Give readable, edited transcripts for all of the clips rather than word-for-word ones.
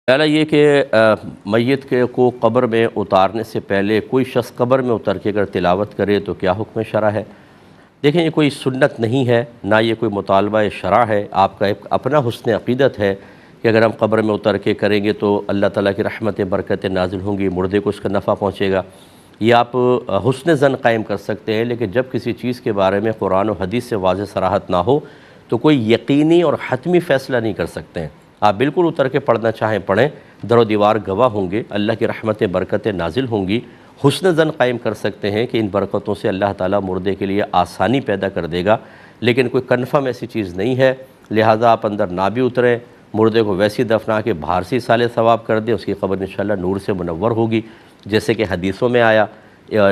پہلا یہ کہ میت کو قبر میں اتارنے سے پہلے کوئی شخص قبر میں اتر کے اگر تلاوت کرے تو کیا حکم شرع ہے؟ دیکھیں، یہ کوئی سنت نہیں ہے، نہ یہ کوئی مطالبہ شرع ہے۔ آپ کا ایک اپنا حسن عقیدت ہے کہ اگر ہم قبر میں اتر کے کریں گے تو اللہ تعالیٰ کی رحمت برکتیں نازل ہوں گی، مردے کو اس کا نفع پہنچے گا۔ یہ آپ حسن ظن قائم کر سکتے ہیں، لیکن جب کسی چیز کے بارے میں قرآن و حدیث سے واضح صراحت نہ ہو تو کوئی یقینی اور حتمی فیصلہ نہیں کر سکتے ہیں۔ آپ بالکل اتر کے پڑھنا چاہیں پڑھیں، در و دیوار گواہ ہوں گے، اللہ کی رحمتیں برکتیں نازل ہوں گی۔ حسن ظن قائم کر سکتے ہیں کہ ان برکتوں سے اللہ تعالیٰ مردے کے لیے آسانی پیدا کر دے گا، لیکن کوئی کنفرم ایسی چیز نہیں ہے، لہٰذا آپ اندر نہ بھی اتریں، مردے کو ویسی دفنا کے باہر سے سال ثواب کر دیں، اس کی قبر انشاءاللہ نور سے منور ہوگی، جیسے کہ حدیثوں میں آیا۔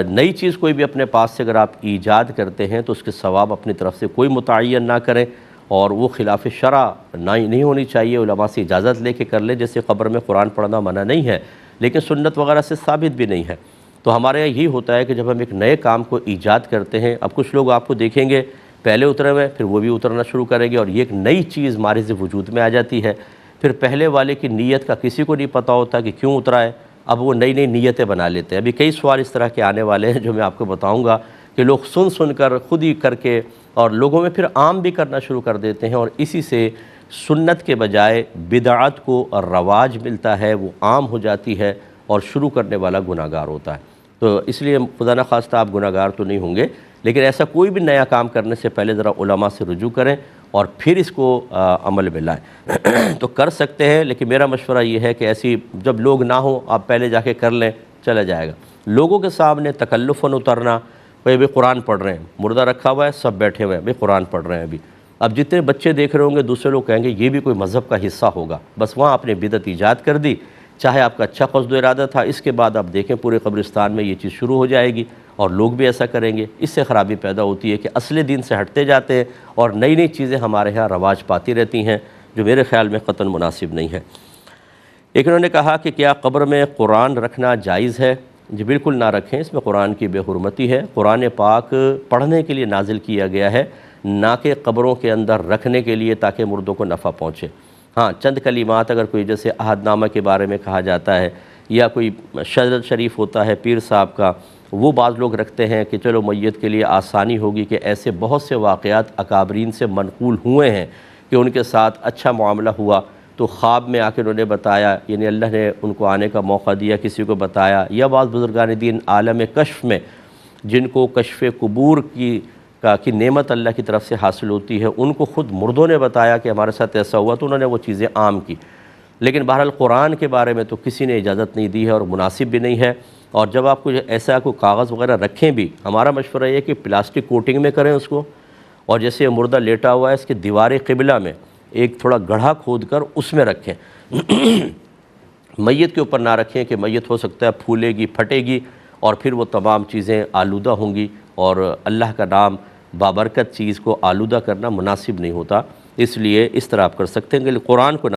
نئی چیز کوئی بھی اپنے پاس سے اگر آپ ایجاد کرتے ہیں تو اس کے ثواب اپنی طرف سے کوئی متعین نہ کریں، اور وہ خلاف شرع نہیں ہونی چاہیے، علماء سے اجازت لے کے کر لیں۔ جیسے قبر میں قرآن پڑھنا منع نہیں ہے، لیکن سنت وغیرہ سے ثابت بھی نہیں ہے۔ تو ہمارے یہاں یہی ہوتا ہے کہ جب ہم ایک نئے کام کو ایجاد کرتے ہیں، اب کچھ لوگ آپ کو دیکھیں گے پہلے اترے ہوئے، پھر وہ بھی اترنا شروع کریں گے، اور یہ ایک نئی چیز مارز وجود میں آ جاتی ہے۔ پھر پہلے والے کی نیت کا کسی کو نہیں پتہ ہوتا کہ کیوں اترا ہے، اب وہ نئی نیتیں بنا لیتے ہیں۔ ابھی کئی سوال اس طرح کے آنے والے ہیں جو میں آپ کو بتاؤں گا کہ لوگ سن کر خود ہی کر کے اور لوگوں میں پھر عام بھی کرنا شروع کر دیتے ہیں، اور اسی سے سنت کے بجائے بدعت کو رواج ملتا ہے، وہ عام ہو جاتی ہے، اور شروع کرنے والا گناہ گار ہوتا ہے۔ تو اس لیے خدا نخواستہ آپ گناہ گار تو نہیں ہوں گے، لیکن ایسا کوئی بھی نیا کام کرنے سے پہلے ذرا علماء سے رجوع کریں اور پھر اس کو عمل میں لائیں۔ تو کر سکتے ہیں، لیکن میرا مشورہ یہ ہے کہ ایسی جب لوگ نہ ہوں آپ پہلے جا کے کر لیں، چلا جائے گا۔ لوگوں کے سامنے تکلفاً اترنا، بھئی قرآن پڑھ رہے ہیں، مردہ رکھا ہوا ہے، سب بیٹھے ہوئے ہیں، بھئی قرآن پڑھ رہے ہیں ابھی۔ اب جتنے بچے دیکھ رہے ہوں گے دوسرے لوگ کہیں گے یہ بھی کوئی مذہب کا حصہ ہوگا، بس وہاں آپ نے بدعت ایجاد کر دی، چاہے آپ کا اچھا قصد و ارادہ تھا، اس کے بعد آپ دیکھیں پورے قبرستان میں یہ چیز شروع ہو جائے گی اور لوگ بھی ایسا کریں گے۔ اس سے خرابی پیدا ہوتی ہے کہ اصل دین سے ہٹتے جاتے ہیں اور نئی چیزیں ہمارے ہاں رواج پاتی رہتی ہیں، جو میرے خیال میں قطعاً مناسب نہیں ہے۔ ایک انہوں نے کہا کہ کیا قبر میں قرآن رکھنا جائز ہے؟ جی بالکل نہ رکھیں، اس میں قرآن کی بے حرمتی ہے۔ قرآن پاک پڑھنے کے لیے نازل کیا گیا ہے، نہ کہ قبروں کے اندر رکھنے کے لیے تاکہ مردوں کو نفع پہنچے۔ ہاں، چند کلمات اگر کوئی جیسے عہد نامہ کے بارے میں کہا جاتا ہے، یا کوئی شجرت شریف ہوتا ہے پیر صاحب کا، وہ بعض لوگ رکھتے ہیں کہ چلو میت کے لیے آسانی ہوگی، کہ ایسے بہت سے واقعات اکابرین سے منقول ہوئے ہیں کہ ان کے ساتھ اچھا معاملہ ہوا تو خواب میں آ کے انہوں نے بتایا، یعنی اللہ نے ان کو آنے کا موقع دیا، کسی کو بتایا، یا بعض بزرگان دین عالم کشف میں جن کو کشف قبور کی نعمت اللہ کی طرف سے حاصل ہوتی ہے، ان کو خود مردوں نے بتایا کہ ہمارے ساتھ ایسا ہوا، تو انہوں نے وہ چیزیں عام کی۔ لیکن بہرحال قرآن کے بارے میں تو کسی نے اجازت نہیں دی ہے اور مناسب بھی نہیں ہے۔ اور جب آپ کو ایسا کوئی کاغذ وغیرہ رکھیں بھی، ہمارا مشورہ یہ ہے کہ پلاسٹک کوٹنگ میں کریں اس کو، اور جیسے مردہ لیٹا ہوا ہے اس کے دیوار قبلہ میں ایک تھوڑا گڑھا کھود کر اس میں رکھیں۔ میت کے اوپر نہ رکھیں کہ میت ہو سکتا ہے پھولے گی، پھٹے گی، اور پھر وہ تمام چیزیں آلودہ ہوں گی، اور اللہ کا نام بابرکت چیز کو آلودہ کرنا مناسب نہیں ہوتا۔ اس لیے اس طرح آپ کر سکتے ہیں کہ قرآن کو